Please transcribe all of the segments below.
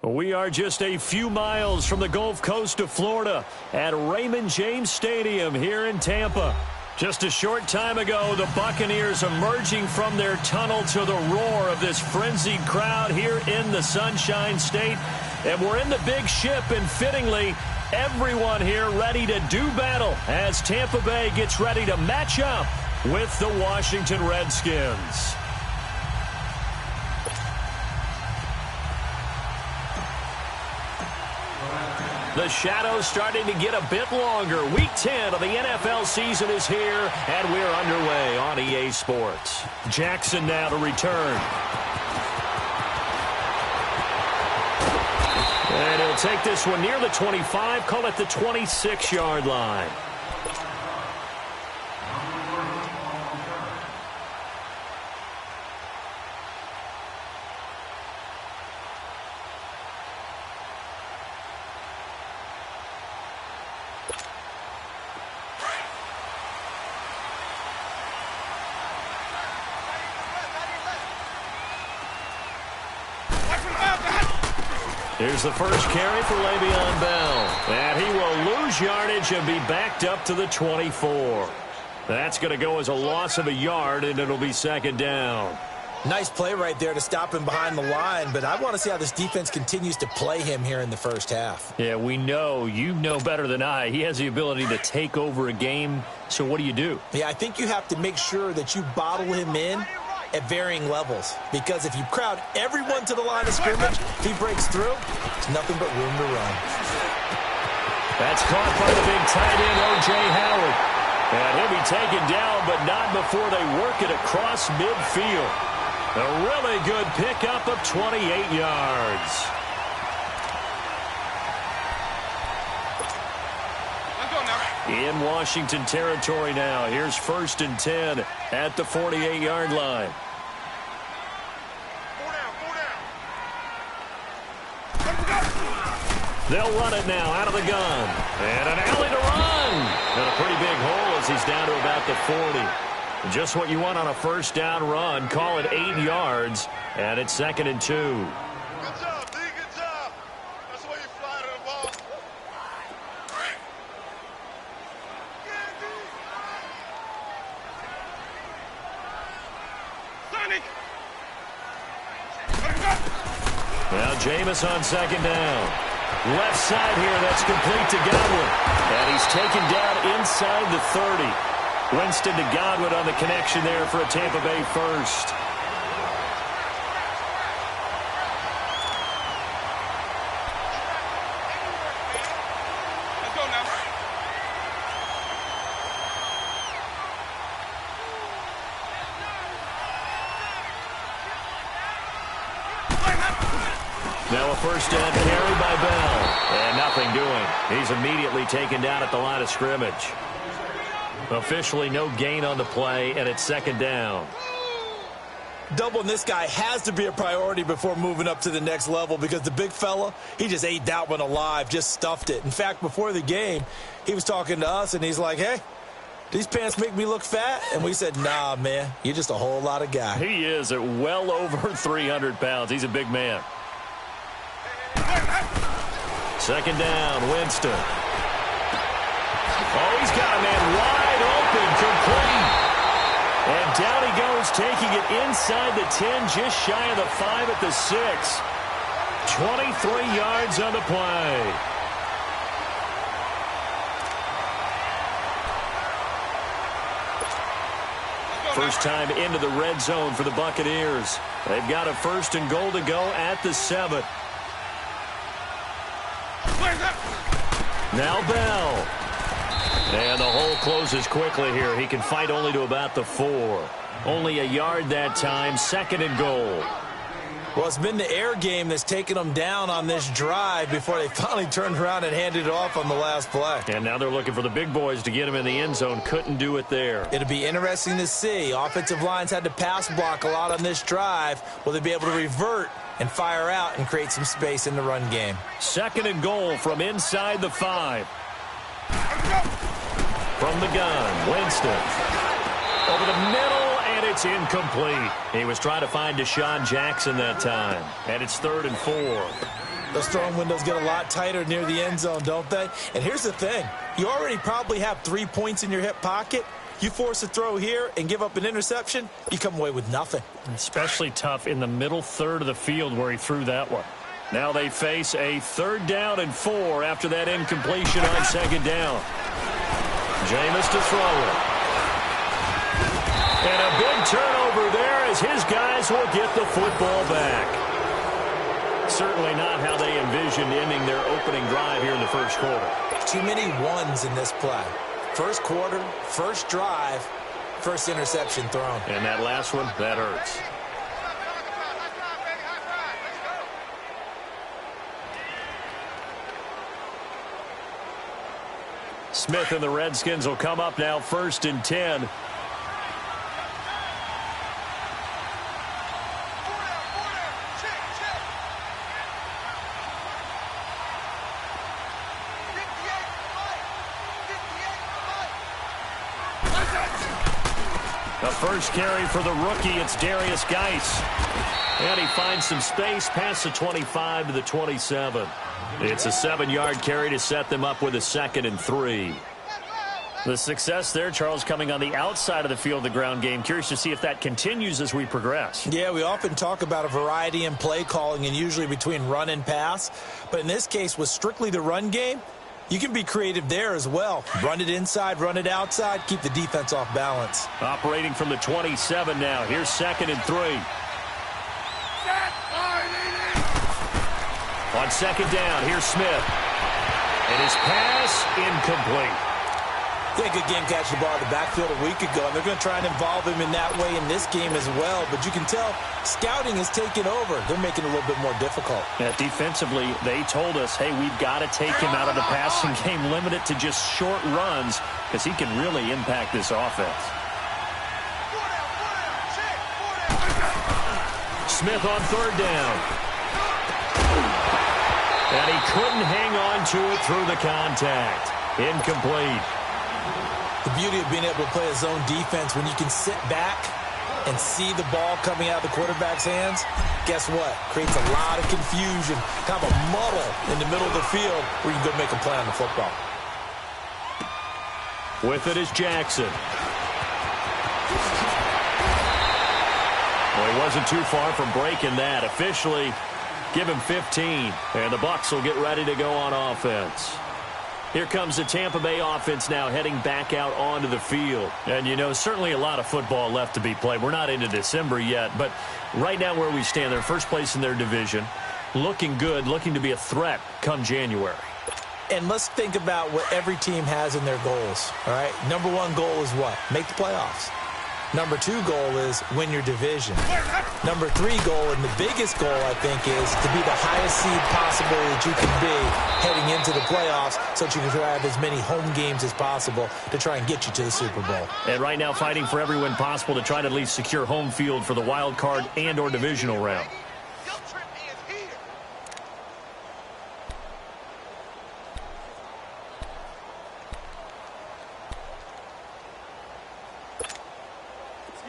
We are just a few miles from the Gulf Coast of Florida at Raymond James Stadium here in Tampa. Just a short time ago, the Buccaneers emerging from their tunnel to the roar of this frenzied crowd here in the Sunshine State. And we're in the big ship, and fittingly, everyone here ready to do battle as Tampa Bay gets ready to match up with the Washington Redskins. The shadows starting to get a bit longer. Week 10 of the NFL season is here, and we're underway on EA Sports. Jackson now to return. And he'll take this one near the 25, call it the 26-yard line. Here's the first carry for Le'Veon Bell. And he will lose yardage and be backed up to the 24. That's going to go as a loss of a yard, and it'll be second down. Nice play right there to stop him behind the line, but I want to see how this defense continues to play him here in the first half. Yeah, we know. You know better than I. He has the ability to take over a game, so what do? Yeah, I think you have to make sure that you bottle him in at varying levels, because if you crowd everyone to the line of scrimmage, if he breaks through, there's nothing but room to run. That's caught by the big tight end, O.J. Howard. And he'll be taken down, but not before they work it across midfield. A really good pickup of 28 yards. In Washington territory now. Here's 1st and 10 at the 48-yard line. They'll run it now out of the gun. And an alley to run. And a pretty big hole as he's down to about the 40. Just what you want on a first down run. Call it 8 yards. And it's 2nd and 2. Good job, D. Good job. That's the way you fly to the ball. Now Jameis on 2nd down. Left side here, that's complete to Godwin. And he's taken down inside the 30. Winston to Godwin on the connection there for a Tampa Bay first. Let's go now. Now a first down carry by Bell. And nothing doing. He's immediately taken down at the line of scrimmage. Officially no gain on the play, and it's 2nd down. Doubling this guy has to be a priority before moving up to the next level, because the big fella, he just ate that one alive, just stuffed it. In fact, before the game, he was talking to us, and he's like, hey, these pants make me look fat? And we said, nah, man, you're just a whole lot of guy. He is at well over 300 pounds. He's a big man. 2nd down, Winston. Oh, he's got a man wide open, complete. And down he goes, taking it inside the 10, just shy of the 5 at the 6. 23 yards on the play. First time into the red zone for the Buccaneers. They've got a 1st and goal to go at the 7. Now Bell. And the hole closes quickly here. He can fight only to about the 4. Only a yard that time. 2nd and goal. Well, it's been the air game that's taken them down on this drive before they finally turned around and handed it off on the last play. And now they're looking for the big boys to get him in the end zone. Couldn't do it there. It'll be interesting to see. Offensive lines had to pass block a lot on this drive. Will they be able to revert and fire out and create some space in the run game? 2nd and goal from inside the 5. From the gun, Winston. Over the middle, and it's incomplete. He was trying to find Deshaun Jackson that time. And it's 3rd and 4. Those throwing windows get a lot tighter near the end zone, don't they? And here's the thing. You already probably have 3 points in your hip pocket. You force a throw here and give up an interception, you come away with nothing. Especially tough in the middle third of the field where he threw that one. Now they face a 3rd down and 4 after that incompletion on 2nd down. Jameis to throw it. And a big turnover there as his guys will get the football back. Certainly not how they envisioned ending their opening drive here in the first quarter. Too many ones in this play. First quarter, first drive, first interception thrown. And that last one, that hurts. Smith and the Redskins will come up now 1st and 10. The first carry for the rookie, it's Darius Geis. And he finds some space past the 25 to the 27. It's a 7-yard carry to set them up with a 2nd and 3. The success there, Charles, coming on the outside of the field, the ground game. Curious to see if that continues as we progress. Yeah, we often talk about a variety in play calling and usually between run and pass. But in this case, with strictly the run game, you can be creative there as well. Run it inside, run it outside, keep the defense off balance. Operating from the 27 now. Here's 2nd and 3. On 2nd down, here's Smith. And his pass incomplete. Yeah, good game catching the ball in the backfield a week ago, and they're going to try and involve him in that way in this game as well. But you can tell scouting is taking over. They're making it a little bit more difficult. Yeah, defensively, they told us, hey, we've got to take him out of the passing game, limit it to just short runs, because he can really impact this offense. Smith on 3rd down. And he couldn't hang on to it through the contact. Incomplete. The beauty of being able to play a zone defense when you can sit back and see the ball coming out of the quarterback's hands, guess what? Creates a lot of confusion, kind of a muddle in the middle of the field where you can go make a play on the football. With it is Jackson. Well, he wasn't too far from breaking that. Officially, give him 15, and the Bucs will get ready to go on offense. Here comes the Tampa Bay offense now heading back out onto the field. And, you know, certainly a lot of football left to be played. We're not into December yet, but right now where we stand, they're first place in their division, looking good, looking to be a threat come January. And let's think about what every team has in their goals, all right? Number 1 goal is what? Make the playoffs. Number 2 goal is win your division. Number 3 goal, and the biggest goal, I think, is to be the highest seed possible that you can be heading into the playoffs so that you can have as many home games as possible to try and get you to the Super Bowl. And right now fighting for every win possible to try to at least secure home field for the wild card and or divisional round.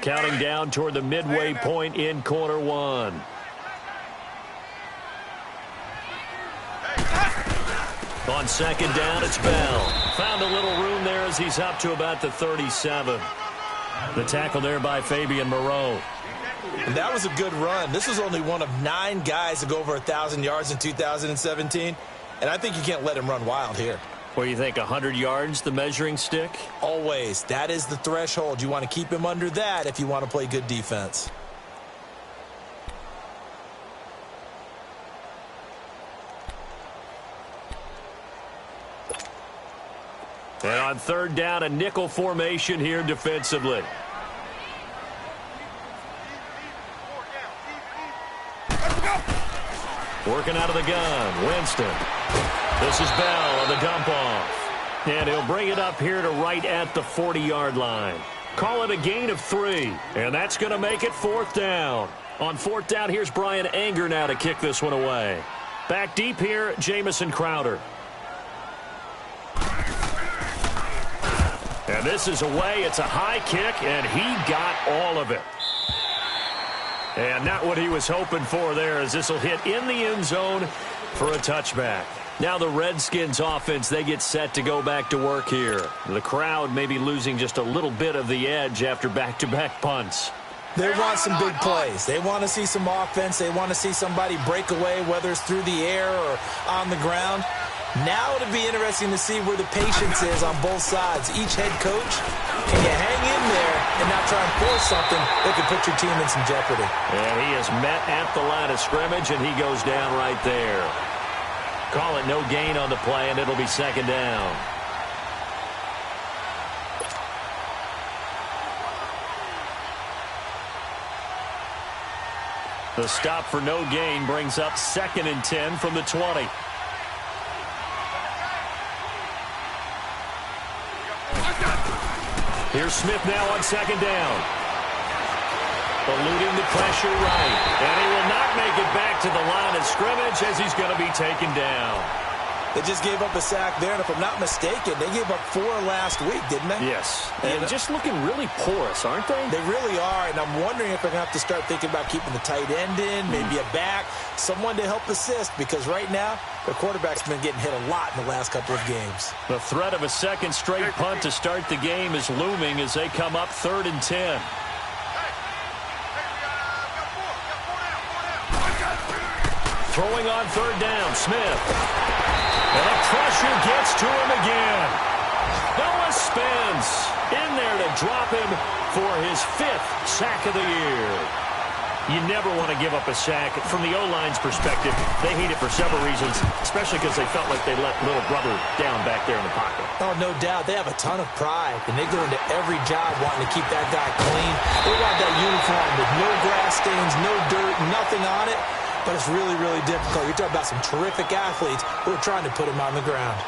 Counting down toward the midway point in quarter 1. On 2nd down, it's Bell. Found a little room there as he's up to about the 37. The tackle there by Fabian Moreau. And that was a good run. This was only one of 9 guys to go over 1,000 yards in 2017. And I think you can't let him run wild here. What do you think, 100 yards, the measuring stick? Always. That is the threshold. You want to keep him under that if you want to play good defense. And on 3rd down, a nickel formation here defensively. Working out of the gun, Winston. This is Bell on the dump off. And he'll bring it up here to right at the 40-yard line. Call it a gain of 3. And that's going to make it 4th down. On 4th down, here's Brian Anger now to kick this one away. Back deep here, Jamison Crowder. And this is away. It's a high kick, and he got all of it. And not what he was hoping for there, as this will hit in the end zone for a touchback. Now the Redskins offense, they get set to go back to work here. The crowd may be losing just a little bit of the edge after back-to-back punts. They want some big plays. They want to see some offense. They want to see somebody break away, whether it's through the air or on the ground. Now it'll be interesting to see where the patience is on both sides. Each head coach, can you hang in there and not try and force something that could put your team in some jeopardy? And he is met at the line of scrimmage, and he goes down right there. Call it no gain on the play, and it'll be second down. The stop for no gain brings up 2nd and 10 from the 20. Here's Smith now on 2nd down. Eluding the pressure right. And he will not make it back to the line of scrimmage as he's going to be taken down. They just gave up a sack there, and if I'm not mistaken, they gave up 4 last week, didn't they? Yes. And just looking really porous, aren't they? They really are, and I'm wondering if they're going to have to start thinking about keeping the tight end in, maybe a back, someone to help assist, because right now, their quarterback's been getting hit a lot in the last couple of games. The threat of a second straight punt to start the game is looming as they come up 3rd and 10. Throwing on 3rd down, Smith. And the pressure gets to him again. Noah Spence in there to drop him for his 5th sack of the year. You never want to give up a sack. From the O-line's perspective, they hate it for several reasons, especially because they felt like they let little brother down back there in the pocket. Oh, no doubt. They have a ton of pride, and they go into every job wanting to keep that guy clean. They want that uniform with no grass stains, no dirt, nothing on it. But it's really, really difficult. You're talking about some terrific athletes who are trying to put him on the ground.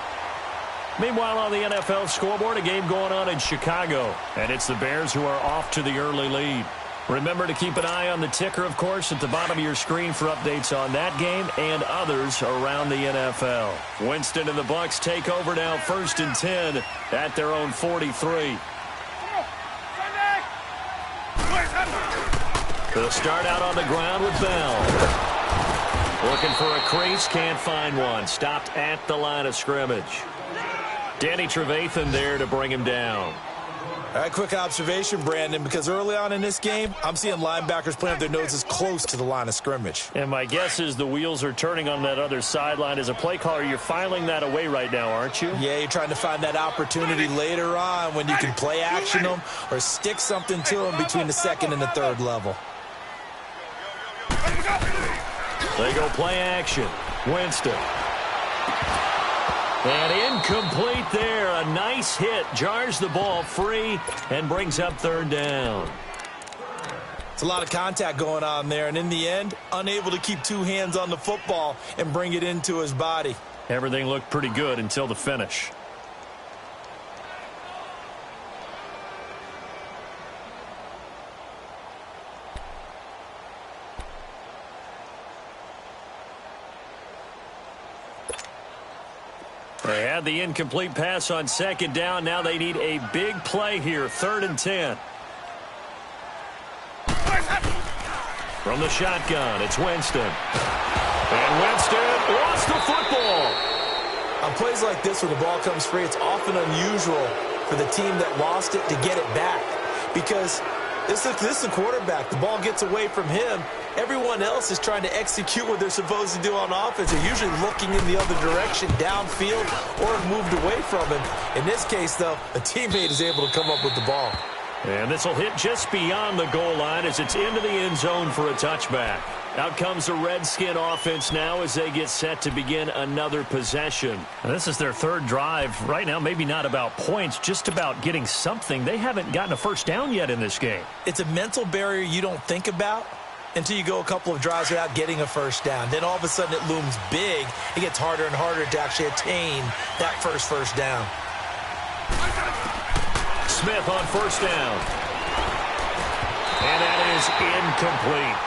Meanwhile, on the NFL scoreboard, a game going on in Chicago. And it's the Bears who are off to the early lead. Remember to keep an eye on the ticker, of course, at the bottom of your screen for updates on that game and others around the NFL. Winston and the Bucs take over now 1st and 10 at their own 43. They'll start out on the ground with Bell. Looking for a crease, can't find one. Stopped at the line of scrimmage. Danny Trevathan there to bring him down. All right, quick observation, Brandon, because early on in this game, I'm seeing linebackers playing with their noses close to the line of scrimmage. And my guess is the wheels are turning on that other sideline. As a play caller, you're filing that away right now, aren't you? Yeah, you're trying to find that opportunity later on when you can play action them or stick something to them between the 2nd and the 3rd level. They go play action. Winston. And incomplete there. A nice hit. Jars the ball free and brings up 3rd down. It's a lot of contact going on there, and in the end, unable to keep 2 hands on the football and bring it into his body. Everything looked pretty good until the finish. They had the incomplete pass on 2nd down. Now they need a big play here. 3rd and 10. From the shotgun, it's Winston. And Winston lost the football. On plays like this where the ball comes free, it's often unusual for the team that lost it to get it back. Because this is a quarterback. The ball gets away from him. Everyone else is trying to execute what they're supposed to do on offense. They're usually looking in the other direction, downfield, or moved away from him. In this case, though, a teammate is able to come up with the ball. And this will hit just beyond the goal line as it's into the end zone for a touchback. Out comes the Redskin offense now as they get set to begin another possession. And this is their 3rd drive. Right now, maybe not about points, just about getting something. They haven't gotten a first down yet in this game. It's a mental barrier you don't think about until you go a couple of drives without getting a first down. Then all of a sudden it looms big. It gets harder and harder to actually attain that first down. Smith on 1st down. And that is incomplete.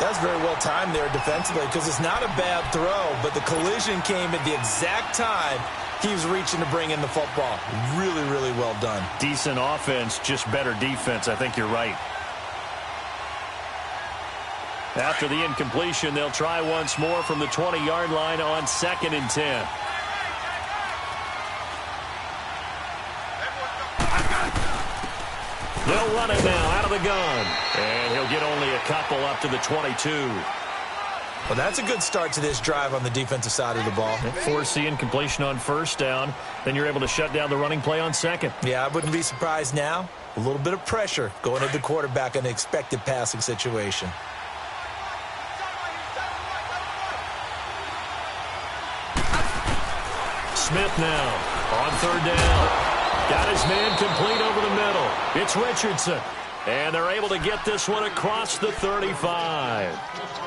That's very well timed there defensively because it's not a bad throw, but the collision came at the exact time he was reaching to bring in the football. Really, really well done. Decent offense, just better defense. I think you're right. After the incompletion, they'll try once more from the 20-yard line on 2nd and 10. They'll run it now out of the gun. And he'll get only a couple up to the 22. Well, that's a good start to this drive on the defensive side of the ball. Force the incompletion on 1st down. Then you're able to shut down the running play on 2nd. Yeah, I wouldn't be surprised now. A little bit of pressure going at the quarterback in an expected passing situation. Smith now on 3rd down. Got his man complete over the middle. It's Richardson. And they're able to get this one across the 35.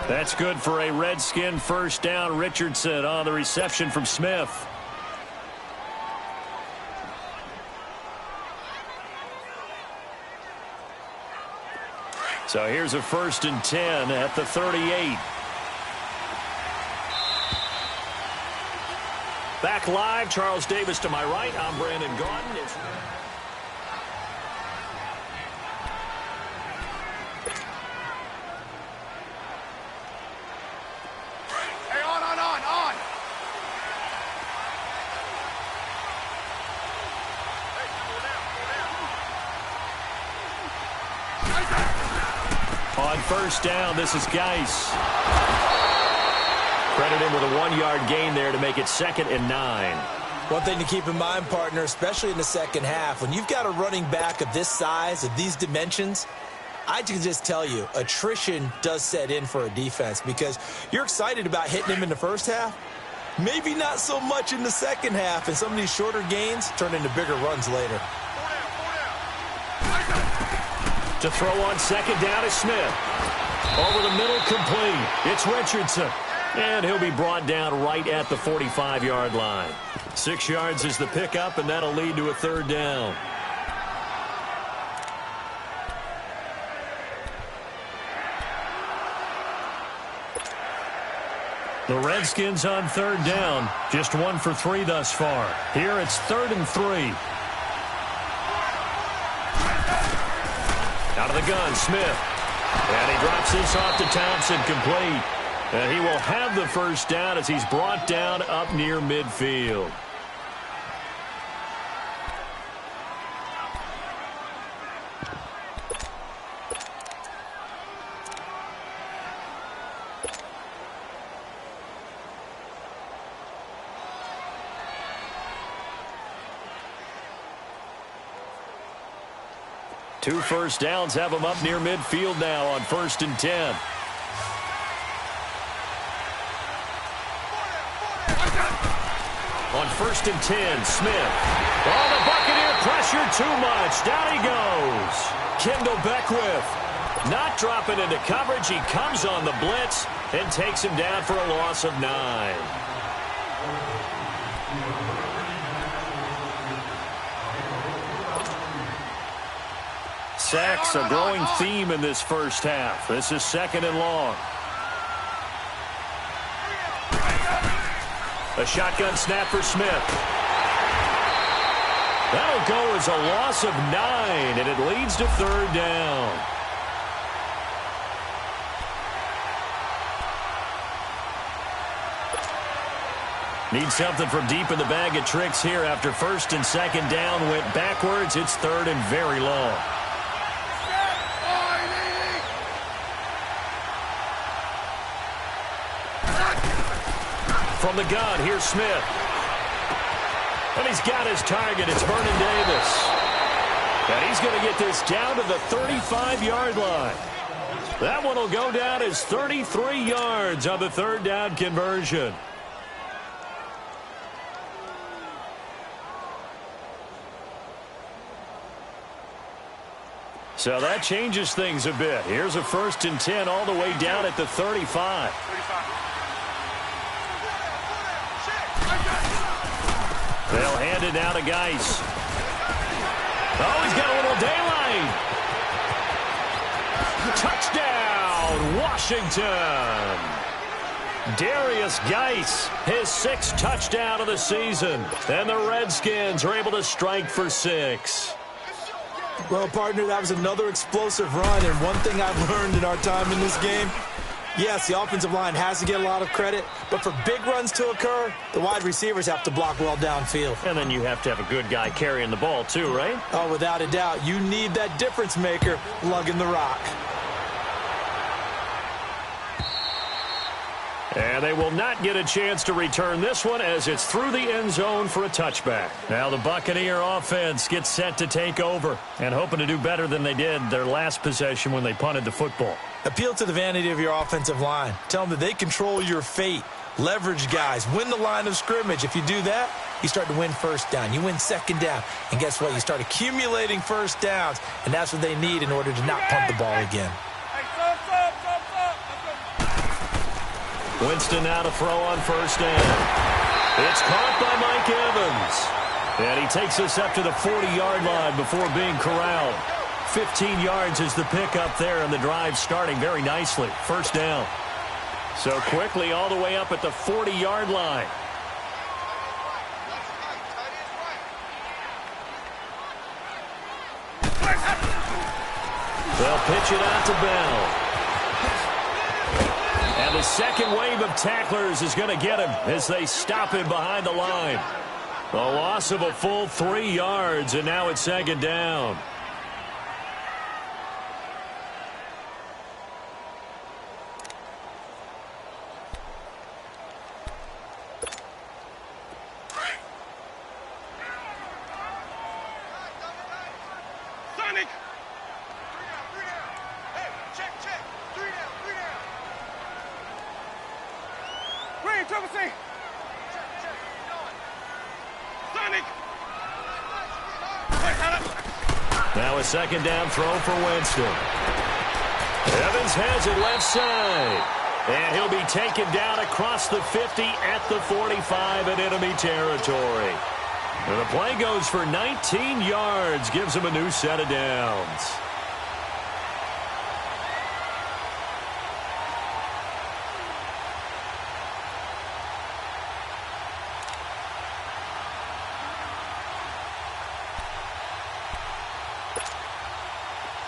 That's good for a Redskin 1st down. Richardson on the reception from Smith. So here's a 1st and 10 at the 38. Back live, Charles Davis to my right. I'm Brandon Gaudin. Hey, on. On 1st down, this is Geis. Credit him with a 1-yard gain there to make it 2nd and 9. One thing to keep in mind, partner, especially in the second half, when you've got a running back of this size, of these dimensions, I can just tell you, attrition does set in for a defense because you're excited about hitting him in the first half. Maybe not so much in the second half, and some of these shorter gains turn into bigger runs later. To throw on 2nd down is Smith. Over the middle, complete. It's Richardson. And he'll be brought down right at the 45-yard line. 6 yards is the pickup, and that'll lead to a 3rd down. The Redskins on 3rd down. Just 1 for 3 thus far. Here it's 3rd and 3. Out of the gun, Smith. And he drops this off to Thompson, complete. And he will have the 1st down as he's brought down up near midfield. Two 1st downs have him up near midfield now on 1st and 10. On 1st and 10, Smith. Oh, the Buccaneer pressure too much. Down he goes. Kendall Beckwith not dropping into coverage. He comes on the blitz and takes him down for a loss of 9. Sacks, a growing theme in this first half. This is 2nd and long. A shotgun snap for Smith. That'll go as a loss of 9, and it leads to 3rd down. Need something from deep in the bag of tricks here after 1st and 2nd down went backwards. It's 3rd and very long. From the gun, here's Smith. And he's got his target. It's Vernon Davis. And he's going to get this down to the 35-yard line. That one will go down as 33 yards on the 3rd down conversion. So that changes things a bit. Here's a 1st and 10 all the way down at the 35. They'll hand it now to Geis. Oh, he's got a little daylight. Touchdown, Washington. Darius Geis, his 6th touchdown of the season. And the Redskins are able to strike for 6. Well, partner, that was another explosive run. And one thing I've learned in our time in this game, Yes, the offensive line has to get a lot of credit, but for big runs to occur, the wide receivers have to block well downfield. And then you have to have a good guy carrying the ball too, right? Oh, without a doubt. You need that difference maker lugging the rock. And they will not get a chance to return this one as it's through the end zone for a touchback. Now the Buccaneer offense gets set to take over and hoping to do better than they did their last possession when they punted the football. Appeal to the vanity of your offensive line. Tell them that they control your fate. Leverage guys. Win the line of scrimmage. If you do that, you start to win first down. You win second down. And guess what? You start accumulating first downs. And that's what they need in order to not punt the ball again. Winston now to throw on first down. It's caught by Mike Evans. And he takes us up to the 40-yard line before being corralled. 15 yards is the pickup there, and the drive starting very nicely. First down. So quickly all the way up at the 40-yard line. They'll pitch it out to Bell. And the second wave of tacklers is going to get him as they stop him behind the line. A loss of a full 3 yards, and now it's second down. Now a second down throw for Winston. Evans has it left side. And he'll be taken down across the 50 at the 45 in enemy territory. And the play goes for 19 yards, gives him a new set of downs.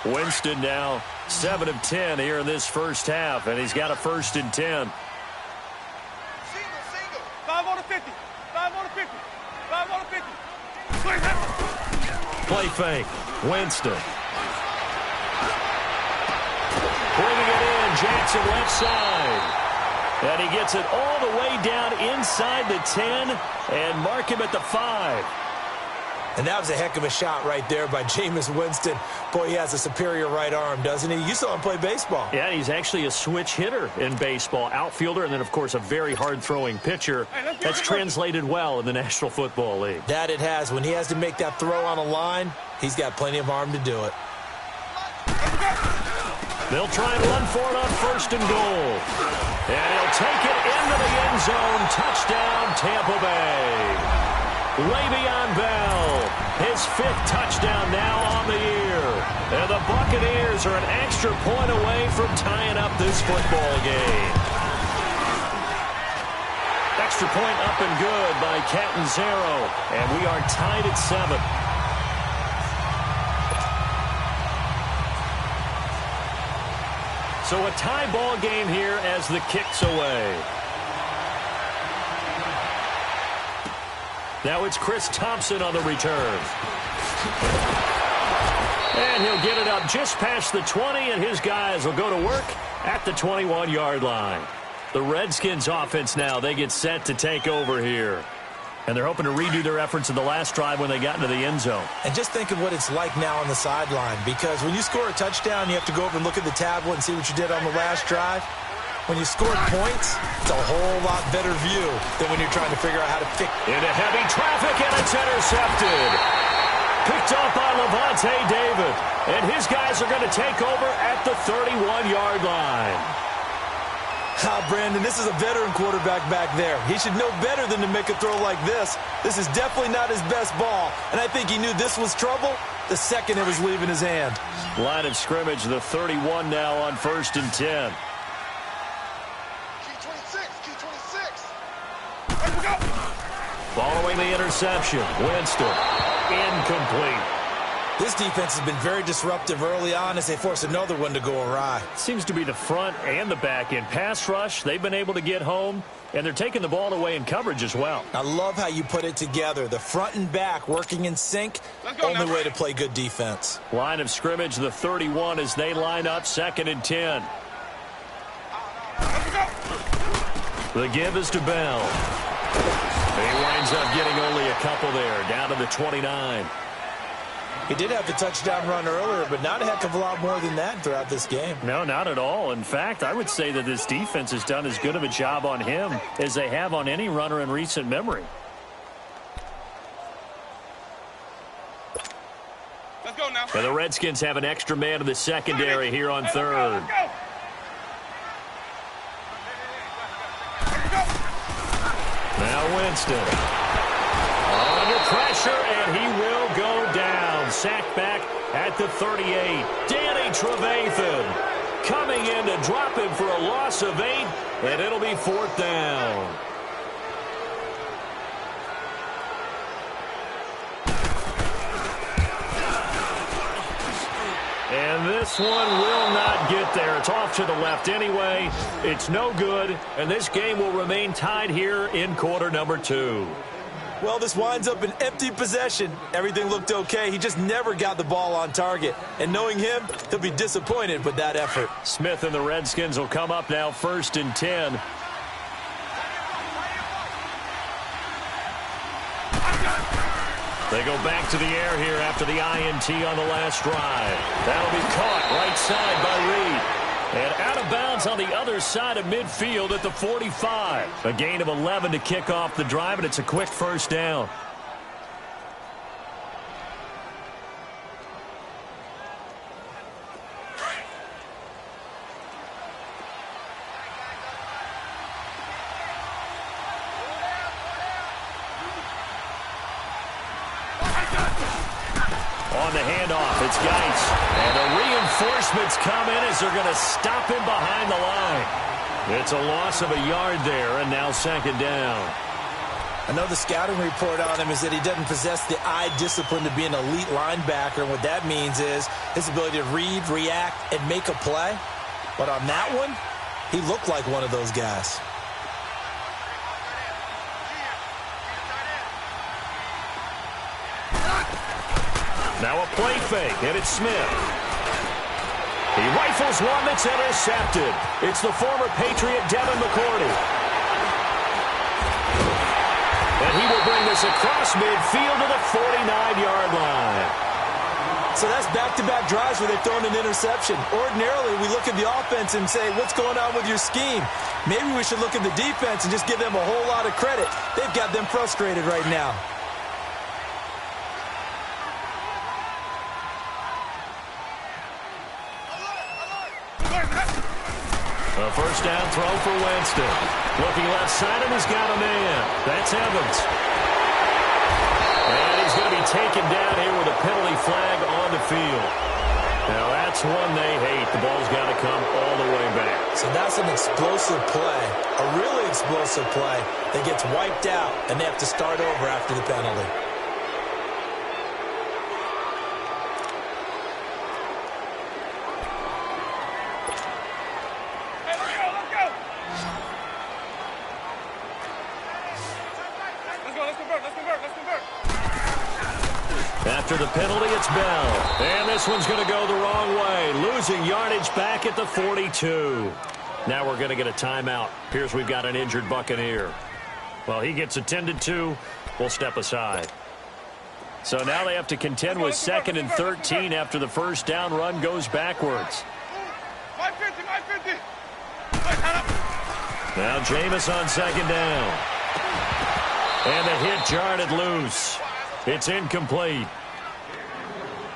Winston now 7 of 10 here in this first half, and he's got a 1st and 10. Single. 5 on the 50. 5 on the 50. 5 on the 50. Play fake. Winston. Bringing it in. Jackson left side. And he gets it all the way down inside the 10 and mark him at the 5. And that was a heck of a shot right there by Jameis Winston. Boy, he has a superior right arm, doesn't he? You saw him play baseball. Yeah, he's actually a switch hitter in baseball. Outfielder, and then, of course, a very hard-throwing pitcher. That's translated well in the National Football League. That it has. When he has to make that throw on a line, he's got plenty of arm to do it. They'll try and run for it on 1st and goal. And he'll take it into the end zone. Touchdown, Tampa Bay. Le'Veon Bell, his 5th touchdown now on the year. And the Buccaneers are an extra point away from tying up this football game. Extra point up and good by Catanzaro. And we are tied at 7. So a tie ball game here as the kick's away. Now it's Chris Thompson on the return. And he'll get it up just past the 20, and his guys will go to work at the 21-yard line. The Redskins offense now, they get set to take over here. And they're hoping to redo their efforts in the last drive when they got into the end zone. And just think of what it's like now on the sideline, because when you score a touchdown, you have to go over and look at the tablet and see what you did on the last drive. When you scored points, it's a whole lot better view than when you're trying to figure out how to fix. Into heavy traffic, and it's intercepted. Picked off by Levante David. And his guys are going to take over at the 31-yard line. Brandon, this is a veteran quarterback back there. He should know better than to make a throw like this. This is definitely not his best ball. And I think he knew this was trouble the second it was leaving his hand. Line of scrimmage, the 31 now on 1st and 10. Go. Following the interception, Winston, incomplete. This defense has been very disruptive early on as they force another one to go awry. Seems to be the front and the back end. Pass rush, they've been able to get home, and they're taking the ball away in coverage as well. I love how you put it together. The front and back working in sync, only way to play good defense. Line of scrimmage, the 31 as they line up 2nd and 10. The give is to Bell. He winds up getting only a couple there, down to the 29. He did have the touchdown run earlier, but not a heck of a lot more than that throughout this game. No, not at all. In fact, I would say that this defense has done as good of a job on him as they have on any runner in recent memory. Let's go now. And the Redskins have an extra man in the secondary here on 3rd. Now Winston. Under pressure, and he will go down. Sacked back at the 38. Danny Trevathan coming in to drop him for a loss of 8, and it'll be 4th down. And this one will not get there. It's off to the left anyway. It's no good, and this game will remain tied here in quarter number 2. Well, this winds up an empty possession. Everything looked okay. He just never got the ball on target. And knowing him, he'll be disappointed with that effort. Smith and the Redskins will come up now 1st and 10. They go back to the air here after the INT on the last drive. That'll be caught right side by Reed. And out of bounds on the other side of midfield at the 45. A gain of 11 to kick off the drive, and it's a quick 1st down. On the handoff, it's Geis. And the reinforcements come in as they're going to stop him behind the line. It's a loss of a yard there, and now 2nd down. I know the scouting report on him is that he doesn't possess the eye discipline to be an elite linebacker, and what that means is his ability to read, react, and make a play. But on that one, he looked like one of those guys. Now a play fake, and it's Smith. He rifles one that's intercepted. It's the former Patriot Devin McCourty. And he will bring this across midfield to the 49-yard line. So that's back-to-back drives where they've thrown an interception. Ordinarily, we look at the offense and say, what's going on with your scheme? Maybe we should look at the defense and just give them a whole lot of credit. They've got them frustrated right now. A 1st down throw for Winston. Looking left side, and he's got a man. That's Evans. And he's going to be taken down here with a penalty flag on the field. Now that's one they hate. The ball's got to come all the way back. So that's an explosive play, a really explosive play that gets wiped out, and they have to start over after the penalty. After the penalty, it's Bell. And this one's going to go the wrong way. Losing yardage back at the 42. Now we're going to get a timeout. Appears we've got an injured Buccaneer. Well, he gets attended to. We'll step aside. So now they have to contend with 2nd and 13 after the 1st down run goes backwards. Now Jameis on 2nd down. And the hit jarred it loose. It's incomplete.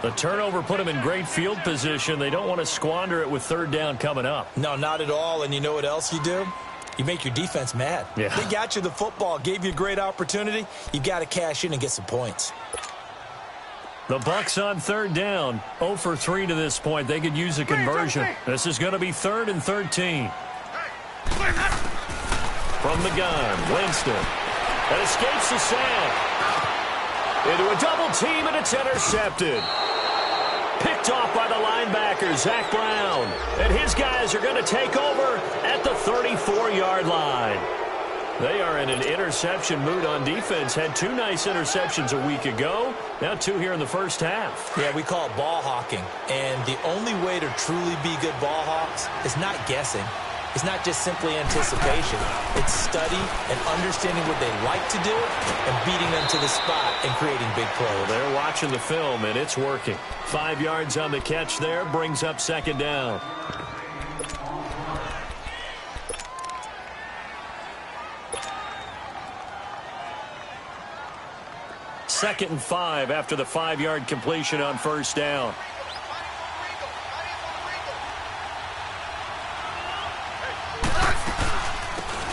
The turnover put them in great field position. They don't want to squander it with 3rd down coming up. No, not at all. And you know what else you do? You make your defense mad. Yeah. They got you the football, gave you a great opportunity. You got to cash in and get some points. The Bucs on 3rd down. 0 for 3 to this point. They could use a conversion. This is going to be 3rd and 13. From the gun, Winston. That escapes the sack. Into a double team, and it's intercepted. picked off by the linebacker, Zach Brown. And his guys are going to take over at the 34-yard line. They are in an interception mood on defense. Had 2 nice interceptions a week ago. Now 2 here in the first half. Yeah, we call it ball hawking. And the only way to truly be good ball hawks is not guessing. It's not just simply anticipation. It's study and understanding what they like to do and beating them to the spot and creating big plays. Well, they're watching the film, and it's working. 5 yards on the catch there, brings up second down. Second and 5 after the 5-yard completion on first down.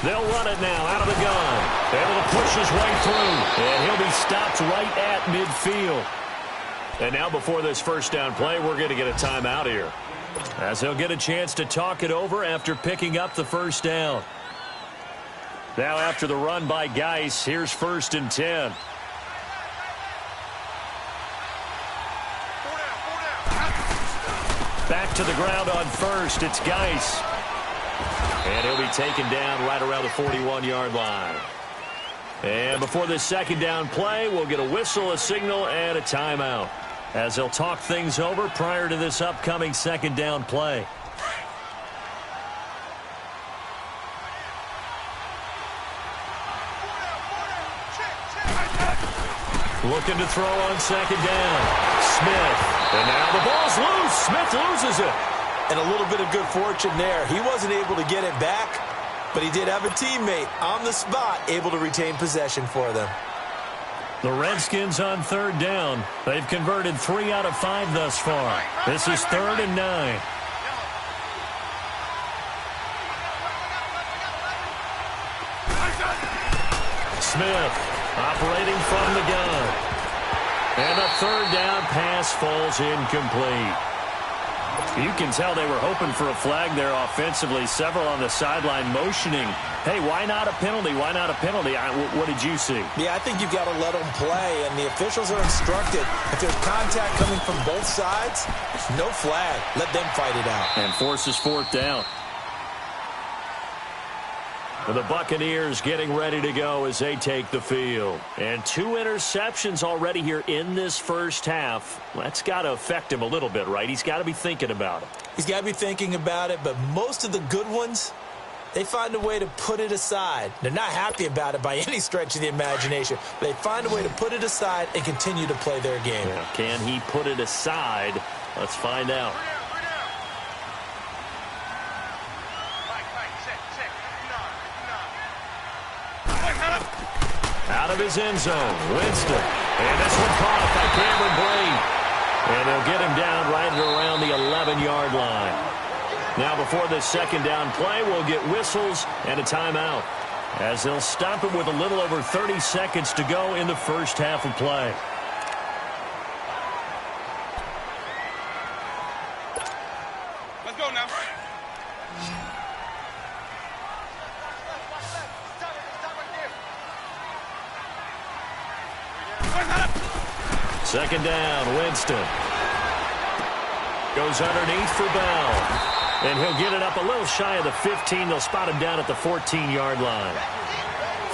They'll run it now out of the gun. Able to push his way through. And he'll be stopped right at midfield. And now before this first down play, we're going to get a timeout here, as he'll get a chance to talk it over after picking up the first down. Now after the run by Geis, here's 1st and 10. Back to the ground on first. It's Geis. And he'll be taken down right around the 41-yard line. And before this second down play, we'll get a whistle, a signal, and a timeout, as they'll talk things over prior to this upcoming second down play. Looking to throw on second down. Smith. And now the ball's loose. Smith loses it. And a little bit of good fortune there. He wasn't able to get it back, but he did have a teammate on the spot able to retain possession for them. The Redskins on third down. They've converted 3 out of 5 thus far. This is 3rd and 9. Smith operating from the gun. And the third down pass falls incomplete. You can tell they were hoping for a flag there offensively. Several on the sideline motioning, hey, why not a penalty? Why not a penalty? What did you see? Yeah, I think you've got to let them play, and the officials are instructed. If there's contact coming from both sides, no flag. Let them fight it out. And forces 4th down. The Buccaneers getting ready to go as they take the field. And 2 interceptions already here in this first half. That's got to affect him a little bit, right? He's got to be thinking about it. He's got to be thinking about it, but most of the good ones, they find a way to put it aside. They're not happy about it by any stretch of the imagination, but they find a way to put it aside and continue to play their game. Yeah. Can he put it aside? Let's find out. Out of his end zone, Winston. And this one caught by Cameron Brate. And they'll get him down right around the 11-yard line. Now before this second down play, we'll get whistles and a timeout, as they'll stop it with a little over 30 seconds to go in the first half of play. Let's go now. Second down, Winston. Goes underneath for Bell. And he'll get it up a little shy of the 15. They'll spot him down at the 14-yard line.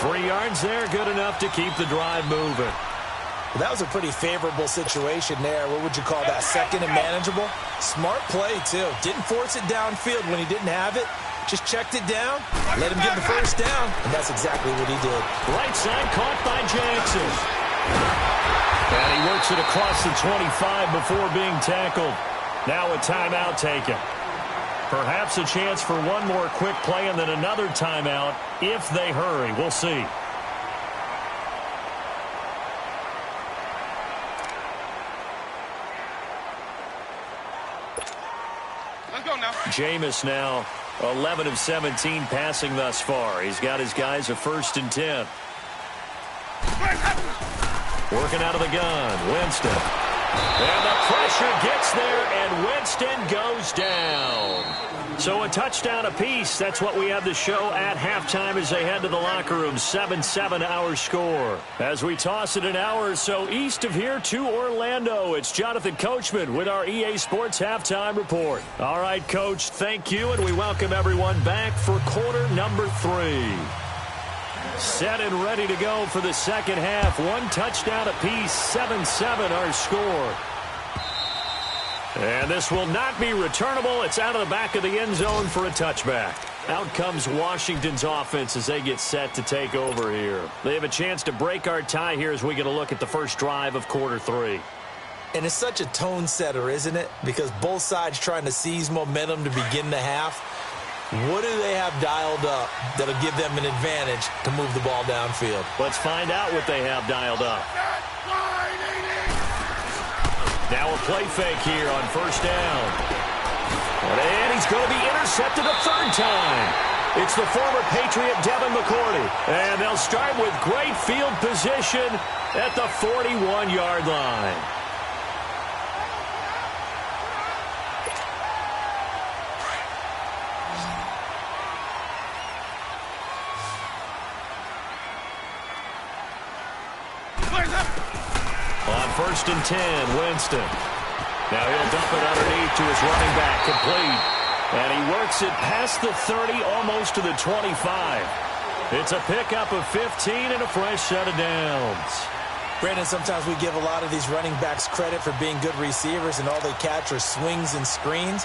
3 yards there, good enough to keep the drive moving. Well, that was a pretty favorable situation there. What would you call that? Second and manageable? Smart play, too. Didn't force it downfield when he didn't have it. Just checked it down, let him get the first down, and that's exactly what he did. Right side caught by Jackson. And he works it across the 25 before being tackled. Now a timeout taken. Perhaps a chance for one more quick play and then another timeout if they hurry. We'll see. Let's go now. Jameis now 11 of 17 passing thus far. He's got his guys a 1st and 10. Working out of the gun, Winston. And the pressure gets there, and Winston goes down. So a touchdown apiece. That's what we have to show at halftime as they head to the locker room. 7-7 our score. As we toss it an hour or so east of here to Orlando, it's Jonathan Coachman with our EA Sports Halftime Report. All right, Coach, thank you, and we welcome everyone back for quarter number 3. Set and ready to go for the second half. One touchdown apiece, 7-7 our score. And this will not be returnable. It's out of the back of the end zone for a touchback. Out comes Washington's offense as they get set to take over here. They have a chance to break our tie here as we get a look at the first drive of quarter 3. And it's such a tone setter, isn't it? Because both sides trying to seize momentum to begin the half. What do they have dialed up that'll give them an advantage to move the ball downfield? Let's find out what they have dialed up. Now a play fake here on first down. And he's going to be intercepted a third time. It's the former Patriot Devin McCourty. And they'll start with great field position at the 41-yard line. On first and 10, Winston. Now he'll dump it underneath to his running back, complete. And he works it past the 30, almost to the 25. It's a pickup of 15 and a fresh set of downs. Brandon, sometimes we give a lot of these running backs credit for being good receivers, and all they catch are swings and screens.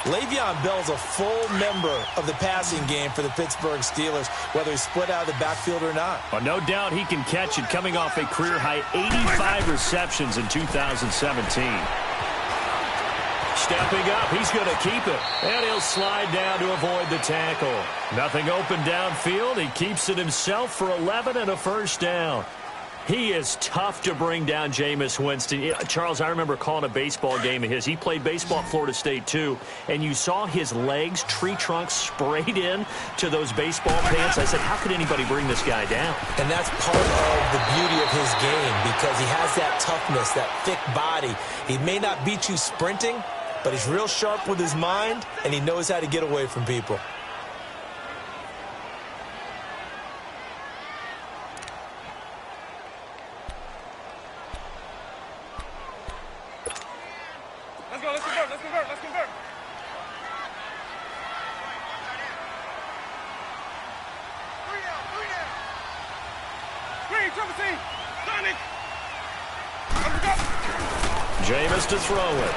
Le'Veon Bell's a full member of the passing game for the Pittsburgh Steelers, whether he's split out of the backfield or not. Well, no doubt he can catch it, coming off a career-high 85 receptions in 2017. Stepping up, he's going to keep it. And he'll slide down to avoid the tackle. Nothing open downfield. He keeps it himself for 11 and a first down. He is tough to bring down, Jameis Winston. Charles, I remember calling a baseball game of his. He played baseball at Florida State, too. And you saw his legs, tree trunks sprayed in to those baseball pants. I said, how could anybody bring this guy down? And that's part of the beauty of his game, because he has that toughness, that thick body. He may not beat you sprinting, but he's real sharp with his mind, and he knows how to get away from people. Let's convert. Green, triple team. Sonic. Jameis to throw it.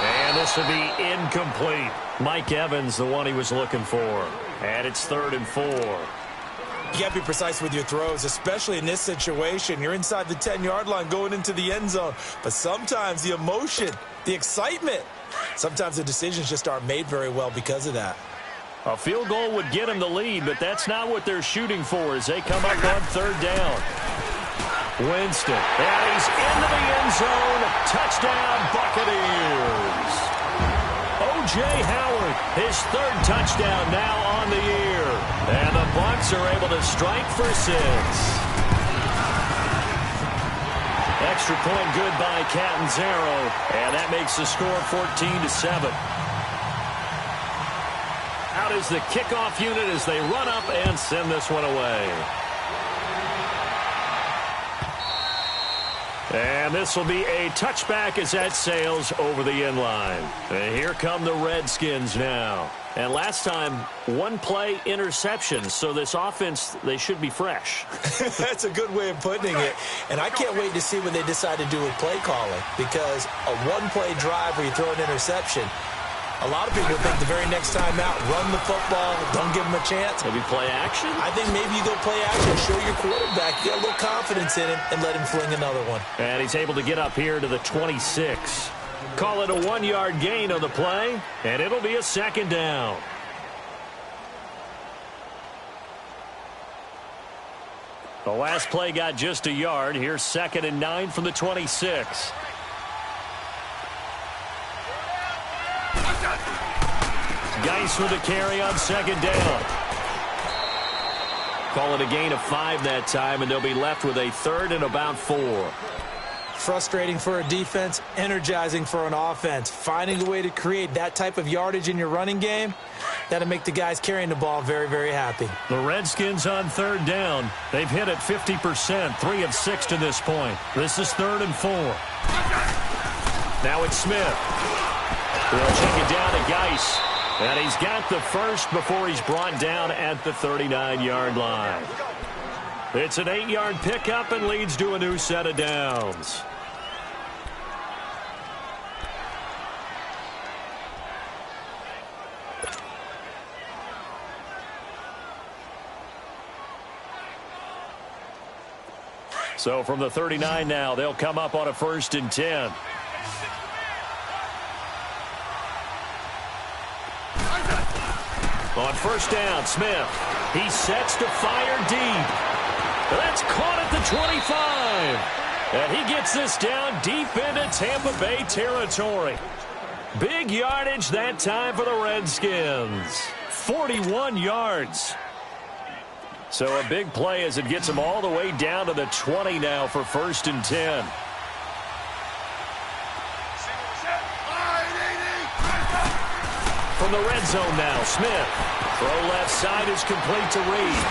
And this will be incomplete. Mike Evans, the one he was looking for. And it's 3rd and 4. You got to be precise with your throws, especially in this situation. You're inside the 10-yard line going into the end zone. But sometimes the emotion, the excitement, sometimes the decisions just aren't made very well because of that. A field goal would get him the lead, but that's not what they're shooting for as they come up on 3rd down. Winston, and he's into the end zone. Touchdown, Buccaneers. O.J. Howard, his 3rd touchdown now on the year. And the Bucs are able to strike for 6. Extra point good by Catanzaro, and that makes the score 14-7. Out is the kickoff unit as they run up and send this one away. And this will be a touchback as that sails over the end line. And here come the Redskins now. And last time, one play interception. So this offense, they should be fresh. That's a good way of putting it. And I can't wait to see what they decide to do with play calling. Because a one-play drive where you throw an interception, a lot of people think the very next time out, run the football, don't give them a chance. Maybe play action? I think maybe you go play action, show your quarterback, get a little confidence in him, and let him fling another one. And he's able to get up here to the 26. Call it a 1-yard gain on the play, and it'll be a 2nd down. The last play got just a yard. Here's 2nd and 9 from the 26. Geis with a carry on 2nd down. Call it a gain of 5 that time, and they'll be left with a 3rd and about 4. Frustrating for a defense, energizing for an offense. Finding a way to create that type of yardage in your running game, that'll make the guys carrying the ball very, very happy. The Redskins on third down. They've hit it 50%, 3 of 6 to this point. This is 3rd and 4. Now it's Smith. He'll check it down to Geis. And he's got the first before he's brought down at the 39-yard line. It's an 8-yard pickup and leads to a new set of downs. So from the 39 now, they'll come up on a 1st and 10. On 1st down, Smith. He sets to fire deep. That's caught at the 25. And he gets this down deep into Tampa Bay territory. Big yardage that time for the Redskins. 41 yards. So a big play as it gets him all the way down to the 20 now for 1st and 10. From the red zone now, Smith. Throw left side is complete to Reed.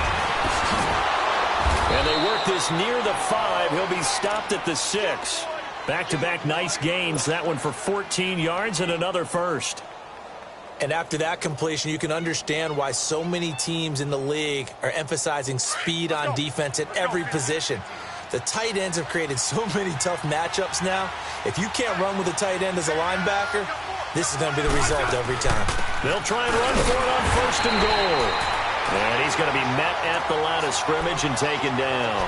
And they work this near the 5. He'll be stopped at the 6. Back-to-back nice gains. That one for 14 yards and another first. And after that completion, you can understand why so many teams in the league are emphasizing speed on defense at every position. The tight ends have created so many tough matchups now. If you can't run with a tight end as a linebacker, this is going to be the result every time. They'll try and run for it on 1st and goal. And he's going to be met at the line of scrimmage and taken down.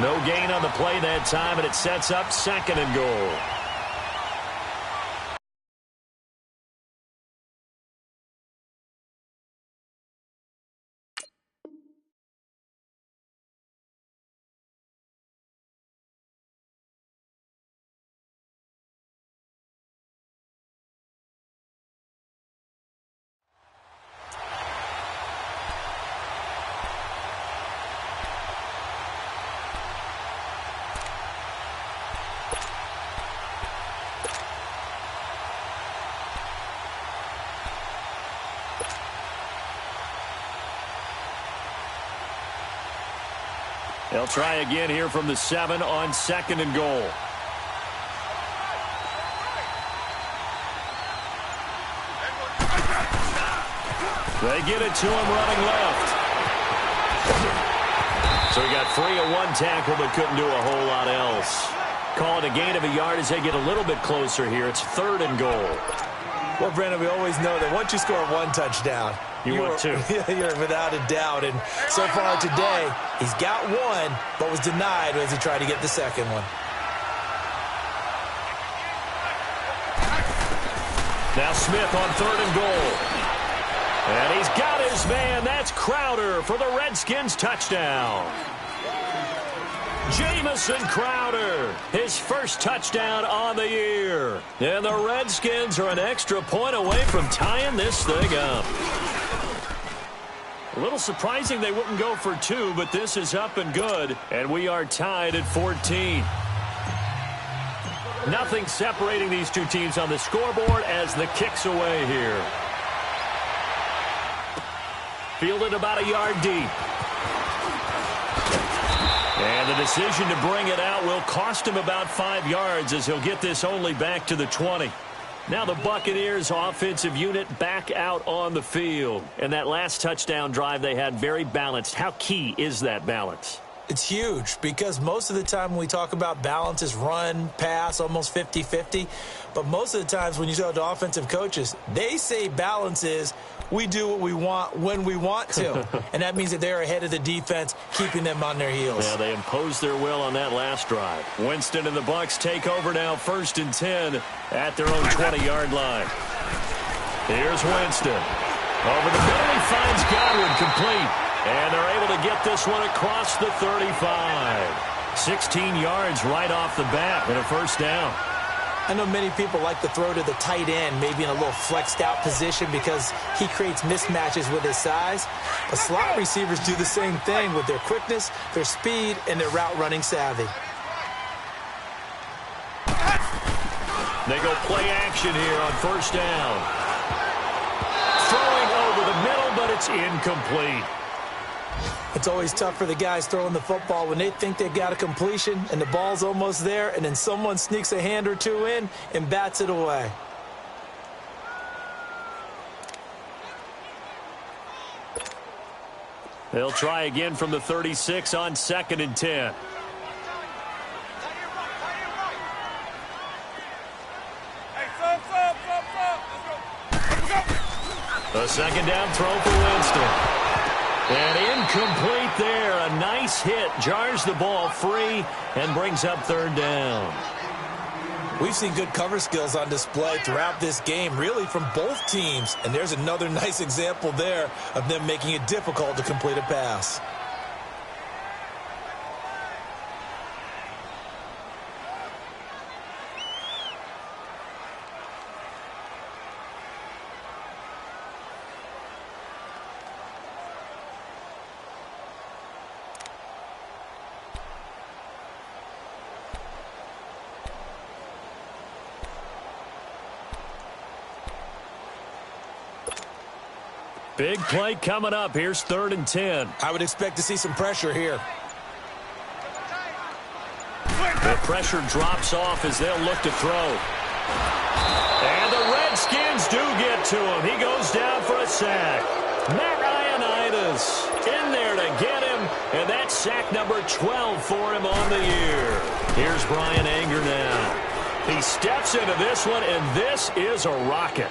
No gain on the play that time, and it sets up 2nd and goal. They'll try again here from the 7 on 2nd and goal. They get it to him running left. So he got free of 1 tackle but couldn't do a whole lot else. Call it a gain of a yard as they get a little bit closer here. It's 3rd and goal. Well, Brandon, we always know that once you score 1 touchdown, want 2. You're without a doubt. And so far today, he's got 1, but was denied as he tried to get the 2nd one. Now Smith on 3rd and goal. And he's got his man. That's Crowder for the Redskins touchdown. Jamison Crowder, his first touchdown on the year. And the Redskins are an extra point away from tying this thing up. A little surprising they wouldn't go for 2, but this is up and good. And we are tied at 14. Nothing separating these two teams on the scoreboard as the kick's away here. Fielded about a yard deep. And the decision to bring it out will cost him about 5 yards as he'll get this only back to the 20. Now the Buccaneers offensive unit back out on the field. And that last touchdown drive they had very balanced. How key is that balance? It's huge because most of the time when we talk about balance is run, pass, almost 50-50. But most of the times when you talk to offensive coaches, they say balance is we do what we want when we want to. And that means that they're ahead of the defense, keeping them on their heels. Yeah, they imposed their will on that last drive. Winston and the Bucs take over now 1st and 10 at their own 20-yard line. Here's Winston. Over the middle, he finds Godwin complete. And they're able to get this one across the 35. 16 yards right off the bat and a 1st down. I know many people like to throw to the tight end, maybe in a little flexed out position because he creates mismatches with his size. But slot receivers do the same thing with their quickness, their speed, and their route running savvy. They go play action here on first down. Throwing over the middle, but it's incomplete. It's always tough for the guys throwing the football when they think they've got a completion and the ball's almost there, and then someone sneaks a hand or two in and bats it away. They'll try again from the 36 on 2nd and 10. A second down throw for Winston. And incomplete there. A nice hit. Jars the ball free and brings up 3rd down. We've seen good cover skills on display throughout this game, really from both teams. And there's another nice example there of them making it difficult to complete a pass. Big play coming up. Here's 3rd and 10. I would expect to see some pressure here. The pressure drops off as they'll look to throw. And the Redskins do get to him. He goes down for a sack. Matt Ioannidis in there to get him, and that's sack number 12 for him on the year. Here's Bryan Anger now. He steps into this one, and this is a rocket.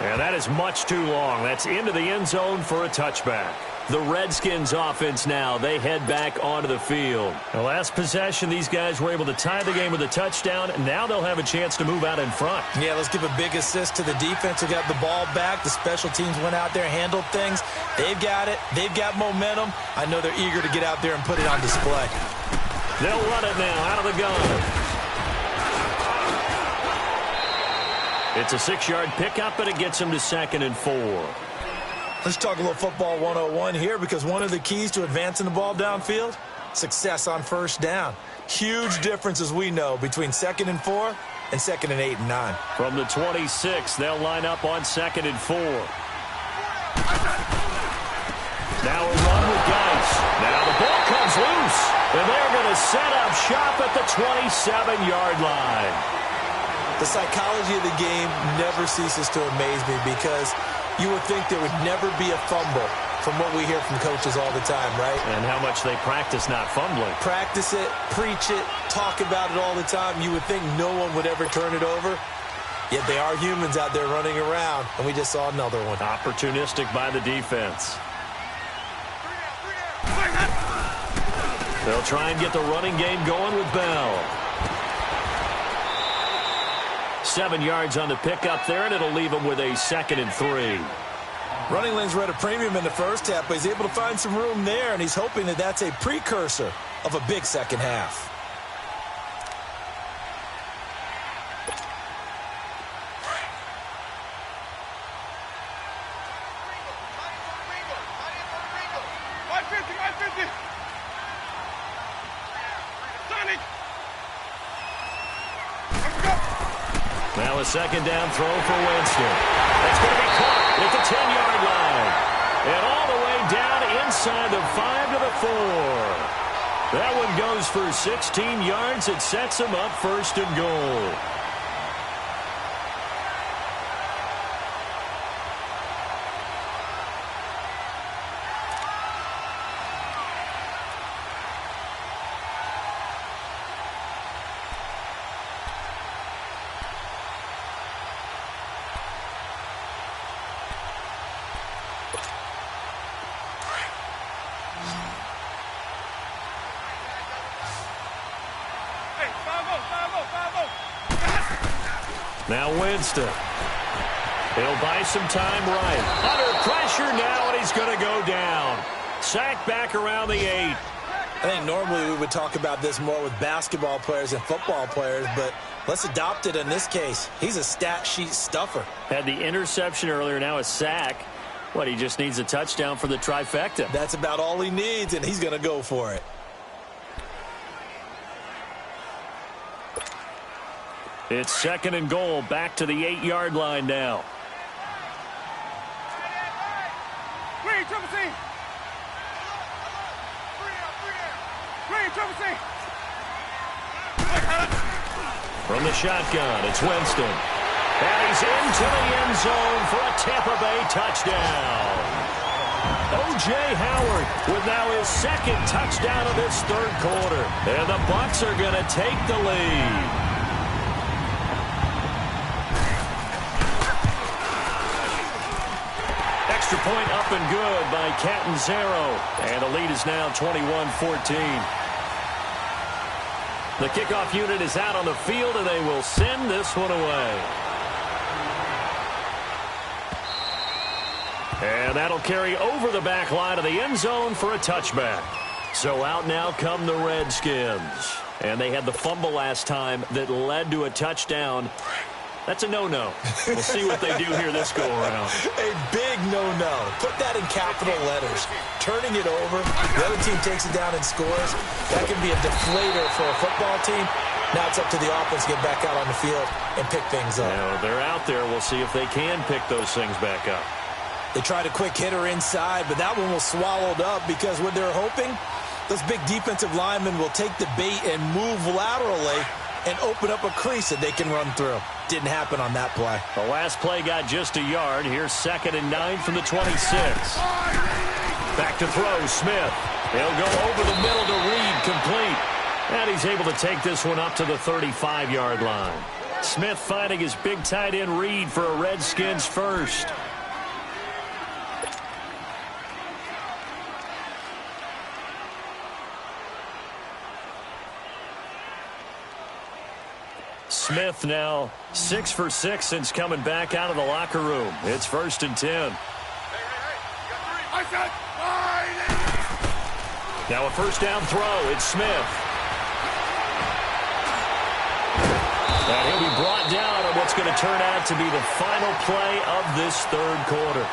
And that is much too long. That's into the end zone for a touchback. The Redskins offense now, they head back onto the field. The last possession, these guys were able to tie the game with a touchdown. Now they'll have a chance to move out in front. Yeah, let's give a big assist to the defense who got the ball back. The special teams went out there, handled things. They've got it. They've got momentum. I know they're eager to get out there and put it on display. They'll run it now out of the gun. It's a 6-yard pickup, and it gets him to 2nd and 4. Let's talk a little football 101 here, because one of the keys to advancing the ball downfield, success on first down. Huge difference, as we know, between 2nd and 4 and 2nd and 8 and 9. From the 26, they'll line up on 2nd and 4. Now a run with Geis. Now the ball comes loose, and they're going to set up shop at the 27-yard line. The psychology of the game never ceases to amaze me, because you would think there would never be a fumble from what we hear from coaches all the time, right? And how much they practice not fumbling. Practice it, preach it, talk about it all the time. You would think no one would ever turn it over. Yet they are humans out there running around, and we just saw another one. Opportunistic by the defense. They'll try and get the running game going with Bell. 7 yards on the pickup there, and it'll leave him with a 2nd and 3. Running lanes were at a premium in the first half, but he's able to find some room there, and he's hoping that that's a precursor of a big second half. Now a 2nd down throw for Winston. That's going to be caught at the 10-yard line. And all the way down inside the 5 to the 4. That one goes for 16 yards. It sets him up 1st and goal. Now Winston. He'll buy some time right. Under pressure now, and he's going to go down. Sacked back around the 8. I think normally we would talk about this more with basketball players and football players, but let's adopt it in this case. He's a stat sheet stuffer. Had the interception earlier, now a sack. What, he just needs a touchdown for the trifecta. That's about all he needs, and he's going to go for it. It's 2nd and goal, back to the 8-yard line now. Green, triple C. Green, triple C. From the shotgun, it's Winston. And he's into the end zone for a Tampa Bay touchdown. O.J. Howard with now his 2nd touchdown of this 3rd quarter. And the Bucs are going to take the lead. Extra point up and good by Catanzaro. And the lead is now 21-14. The kickoff unit is out on the field, and they will send this one away. And that'll carry over the back line of the end zone for a touchback. So out now come the Redskins. And they had the fumble last time that led to a touchdown. That's a no-no. We'll see what they do here this go-around. A big no-no. Put that in capital letters. Turning it over, the other team takes it down and scores. That can be a deflator for a football team. Now it's up to the offense to get back out on the field and pick things up. Now they're out there. We'll see if they can pick those things back up. They tried a quick hitter inside, but that one was swallowed up because what they're hoping, those big defensive linemen will take the bait and move laterally and open up a crease that they can run through. Didn't happen on that play. The last play got just a yard. Here's 2nd and 9 from the 26. Back to throw, Smith. He'll go over the middle to Reed, complete. And he's able to take this one up to the 35-yard line. Smith finding his big tight end Reed for a Redskins first. Smith now 6 for 6 since coming back out of the locker room. It's 1st and 10. Now a first down throw. It's Smith. And he'll be brought down on what's going to turn out to be the final play of this 3rd quarter.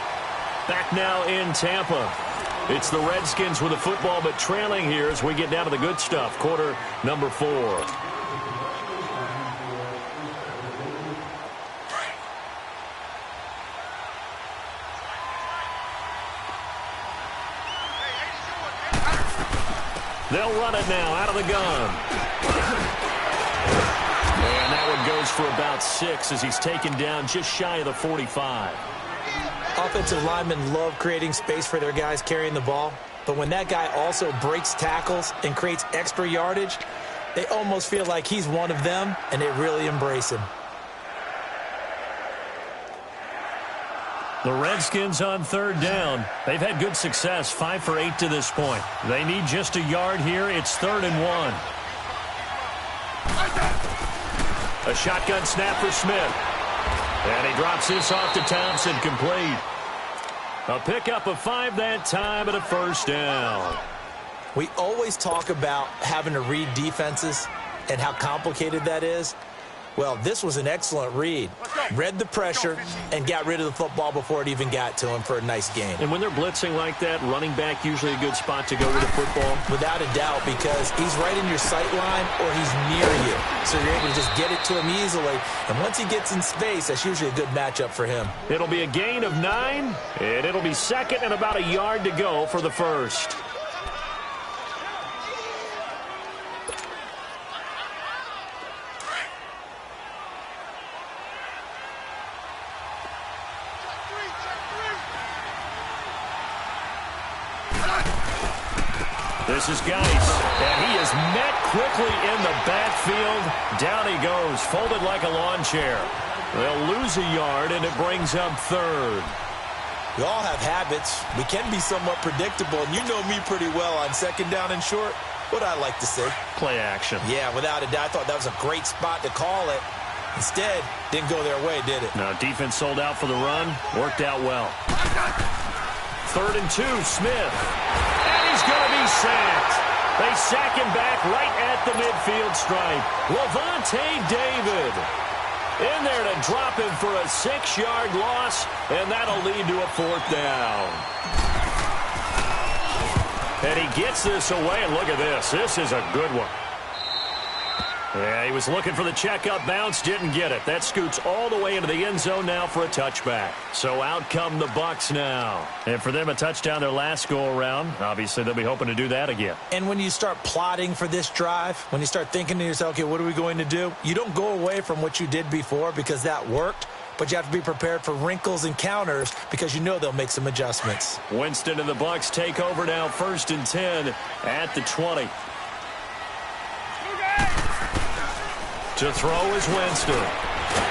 Back now in Tampa. It's the Redskins with the football, but trailing here as we get down to the good stuff. Quarter number 4. They'll run it now out of the gun. And that one goes for about 6 as he's taken down just shy of the 45. Offensive linemen love creating space for their guys carrying the ball. But when that guy also breaks tackles and creates extra yardage, they almost feel like he's one of them, and they really embrace him. The Redskins on 3rd down. They've had good success, 5 for 8 to this point. They need just a yard here. It's 3rd and 1. A shotgun snap for Smith. And he drops this off to Thompson, complete. A pickup of 5 that time and a first down. We always talk about having to read defenses and how complicated that is. Well, this was an excellent read. Read the pressure and got rid of the football before it even got to him for a nice gain. And when they're blitzing like that, running back usually a good spot to go with the football? Without a doubt, because he's right in your sight line or he's near you. So you're able to just get it to him easily. And once he gets in space, that's usually a good matchup for him. It'll be a gain of 9, and it'll be 2nd and about a yard to go for the first. This is Geis, and he is met quickly in the backfield. Down he goes, folded like a lawn chair. They'll lose a yard, and it brings up 3rd. We all have habits. We can be somewhat predictable, and you know me pretty well on 2nd down and short. What I like to see. Play action. Yeah, without a doubt. I thought that was a great spot to call it. Instead, didn't go their way, did it? Now, defense sold out for the run. Worked out well. 3rd and 2, Smith. And he's going to be sacked. They sack him back right at the midfield stripe. Lavonte David in there to drop him for a 6-yard loss, and that'll lead to a 4th down. And he gets this away, and look at this. This is a good one. Yeah, he was looking for the checkup bounce, didn't get it. That scoots all the way into the end zone now for a touchback. So out come the Bucs now. And for them, a touchdown their last go-around. Obviously, they'll be hoping to do that again. And when you start plotting for this drive, when you start thinking to yourself, okay, what are we going to do? You don't go away from what you did before because that worked, but you have to be prepared for wrinkles and counters because you know they'll make some adjustments. Winston and the Bucs take over now, 1st and 10 at the 20. To throw is Winston.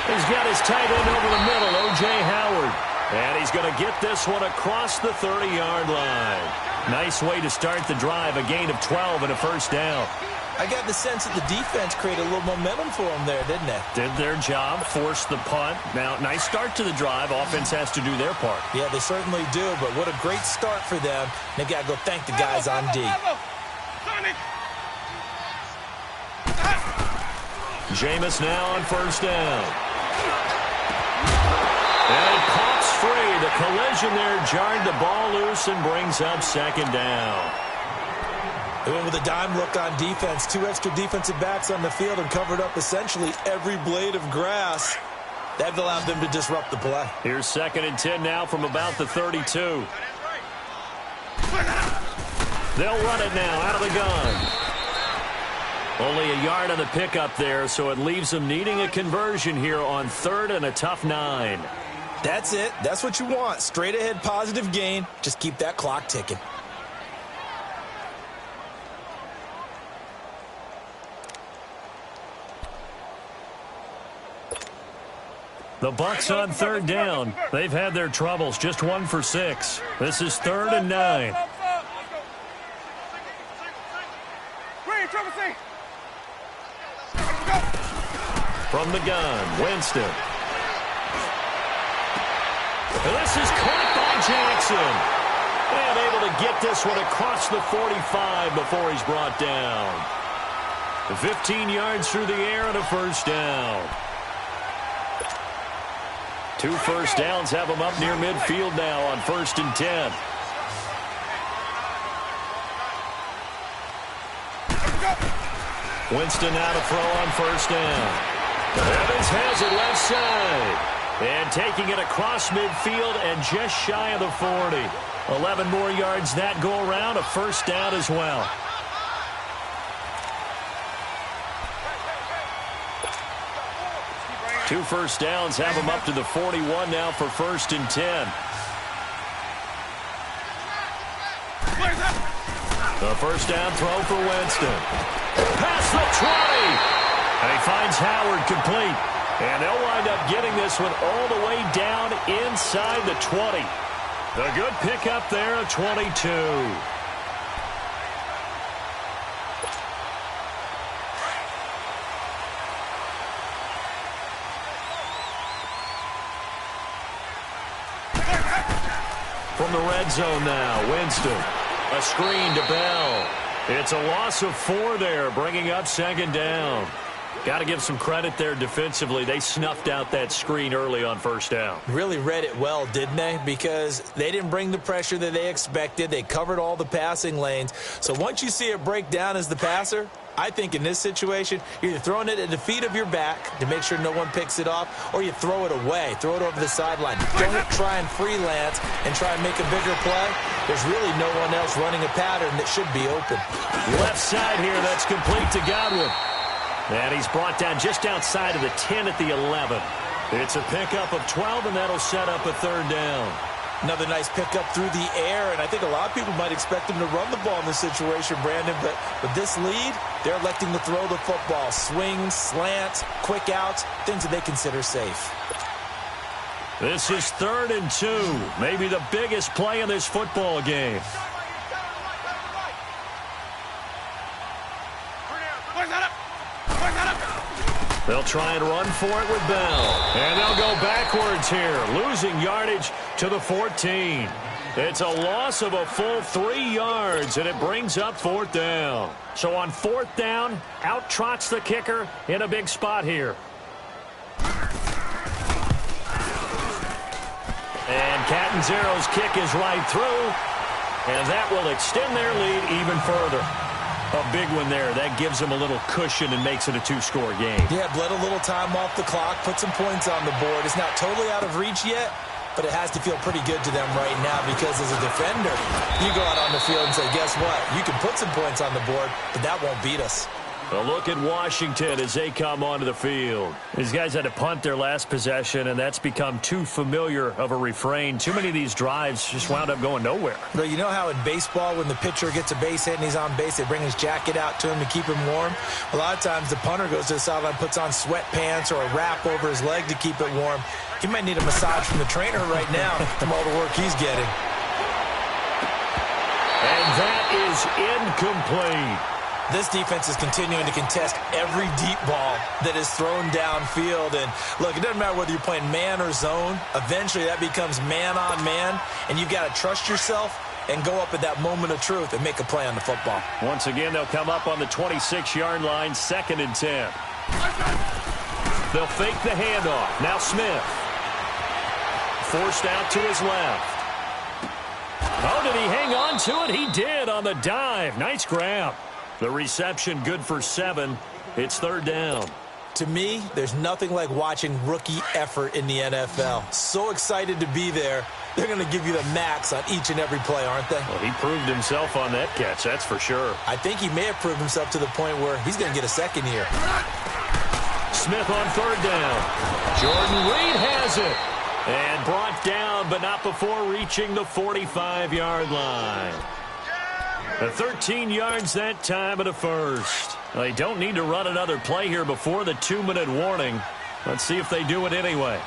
He's got his tight end over the middle, O.J. Howard. And he's going to get this one across the 30-yard line. Nice way to start the drive, a gain of 12 and a first down. I got the sense that the defense created a little momentum for them there, didn't they? Did their job, forced the punt. Now, nice start to the drive. Offense has to do their part. Yeah, they certainly do, but what a great start for them. They've got to go thank the guys on D. Jameis now on first down. And it pops free. The collision there jarred the ball loose and brings up 2nd down. They went with a dime look on defense. 2 extra defensive backs on the field and covered up essentially every blade of grass. That allowed them to disrupt the play. Here's 2nd and 10 now from about the 32. They'll run it now out of the gun. Only a yard on the pickup there, so it leaves them needing a conversion here on 3rd and a tough 9. That's it. That's what you want. Straight ahead positive gain. Just keep that clock ticking. The Bucs on 3rd down. They've had their troubles. Just 1 for 6. This is 3rd and 9. From the gun, Winston. And this is caught by Jackson. And able to get this one across the 45 before he's brought down. 15 yards through the air and a first down. 2 first downs have him up near midfield now on 1st and 10. Winston now to throw on first down. Evans has it left side. And taking it across midfield and just shy of the 40. 11 more yards that go around, a first down as well. Two first downs have him up to the 41 now for 1st and 10. The first down throw for Winston. Past the 20. And he finds Howard complete. And they'll wind up getting this one all the way down inside the 20. A good pickup there of 22. From the red zone now, Winston. A screen to Bell. It's a loss of 4 there, bringing up 2nd down. Got to give some credit there defensively. They snuffed out that screen early on first down. Really read it well, didn't they? Because they didn't bring the pressure that they expected. They covered all the passing lanes. So once you see it break down as the passer, I think in this situation, you're either throwing it at the feet of your back to make sure no one picks it off, or you throw it away, throw it over the sideline. Don't try and freelance and try and make a bigger play. There's really no one else running a pattern that should be open. Left side here, that's complete to Godwin. And he's brought down just outside of the 10 at the 11. It's a pickup of 12, and that'll set up a 3rd down. Another nice pickup through the air, and I think a lot of people might expect him to run the ball in this situation, Brandon, but with this lead, they're electing to throw the football. Swings, slants, quick outs, things that they consider safe. This is 3rd and 2, maybe the biggest play in this football game. They'll try and run for it with Bell. And they'll go backwards here, losing yardage to the 14. It's a loss of a full 3 yards, and it brings up 4th down. So on 4th down, out trots the kicker in a big spot here. And Catanzaro's kick is right through, and that will extend their lead even further. A big one there. That gives them a little cushion and makes it a two-score game. Yeah, bled a little time off the clock, put some points on the board. It's not totally out of reach yet, but it has to feel pretty good to them right now because as a defender, you go out on the field and say, guess what? You can put some points on the board, but that won't beat us. A look at Washington as they come onto the field. These guys had to punt their last possession, and that's become too familiar of a refrain. Too many of these drives just wound up going nowhere. But you know how in baseball, when the pitcher gets a base hit and he's on base, they bring his jacket out to him to keep him warm? A lot of times the punter goes to the sideline, puts on sweatpants or a wrap over his leg to keep it warm. He might need a massage from the trainer right now from all the work he's getting. And that is incomplete. This defense is continuing to contest every deep ball that is thrown downfield. And, look, it doesn't matter whether you're playing man or zone. Eventually that becomes man on man, and you've got to trust yourself and go up at that moment of truth and make a play on the football. Once again, they'll come up on the 26-yard line, 2nd and 10. They'll fake the handoff. Now Smith. Forced out to his left. Oh, did he hang on to it? He did on the dive. Nice grab. The reception good for 7. It's 3rd down. To me, there's nothing like watching rookie effort in the NFL. So excited to be there. They're going to give you the max on each and every play, aren't they? Well, he proved himself on that catch, that's for sure. I think he may have proved himself to the point where he's going to get a second here. Smith on 3rd down. Jordan Reed has it. And brought down, but not before reaching the 45-yard line. 13 yards that time at a first. They don't need to run another play here before the 2-minute warning. Let's see if they do it anyway.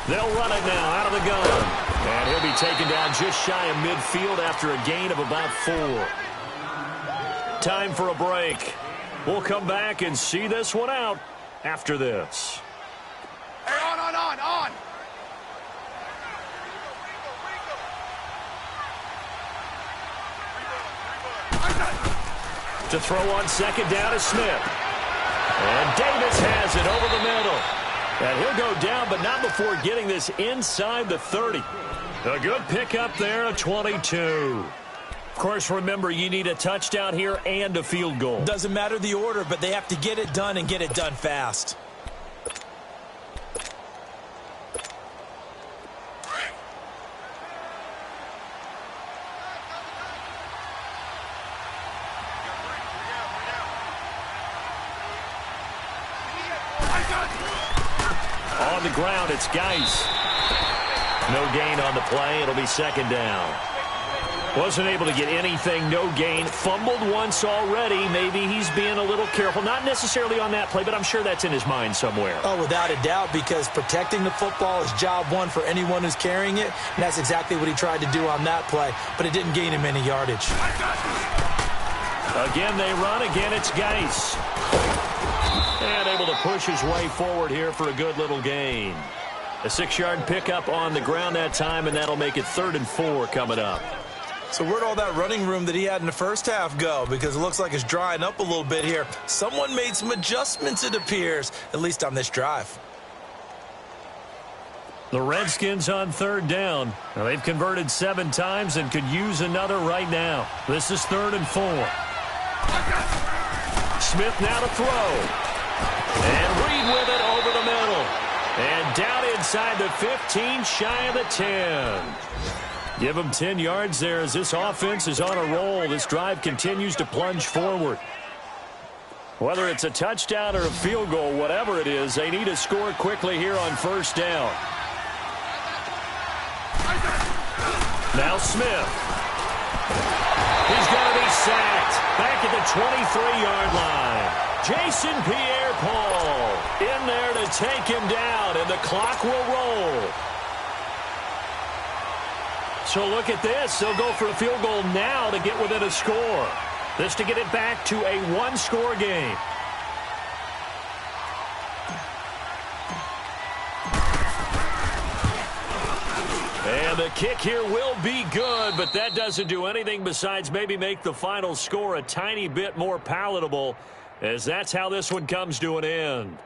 They'll run it now out of the gun. And he'll be taken down just shy of midfield after a gain of about 4. Time for a break. We'll come back and see this one out after this. Hey, on. To throw on 2nd down is Smith. And Davis has it over the middle. And he'll go down, but not before getting this inside the 30. A good pickup there, a 22. Of course, remember, you need a touchdown here and a field goal. Doesn't matter the order, but they have to get it done and get it done fast. On the ground, it's Geis. No gain on the play. It'll be 2nd down. Wasn't able to get anything, no gain. Fumbled once already. Maybe he's being a little careful. Not necessarily on that play, but I'm sure that's in his mind somewhere. Oh, without a doubt, because protecting the football is job one for anyone who's carrying it. And that's exactly what he tried to do on that play, but it didn't gain him any yardage. Again, they run. Again, it's Geis. And able to push his way forward here for a good little gain. A 6-yard pickup on the ground that time, and that'll make it 3rd and 4 coming up. So where'd all that running room that he had in the first half go? Because it looks like it's drying up a little bit here. Someone made some adjustments, it appears, at least on this drive. The Redskins on 3rd down. Now, they've converted 7 times and could use another right now. This is 3rd and 4. Smith now to throw. And Reed with it over the middle. And down inside the 15, shy of the 10. Give them 10 yards there as this offense is on a roll. This drive continues to plunge forward. Whether it's a touchdown or a field goal, whatever it is, they need to score quickly here on 1st down. Now Smith. He's going to be sacked. Back at the 23-yard line. Jason Pierre-Paul in there to take him down, and the clock will roll. So look at this. They'll go for a field goal now to get within a score. This to get it back to a 1-score game. And the kick here will be good, but that doesn't do anything besides maybe make the final score a tiny bit more palatable, as that's how this one comes to an end.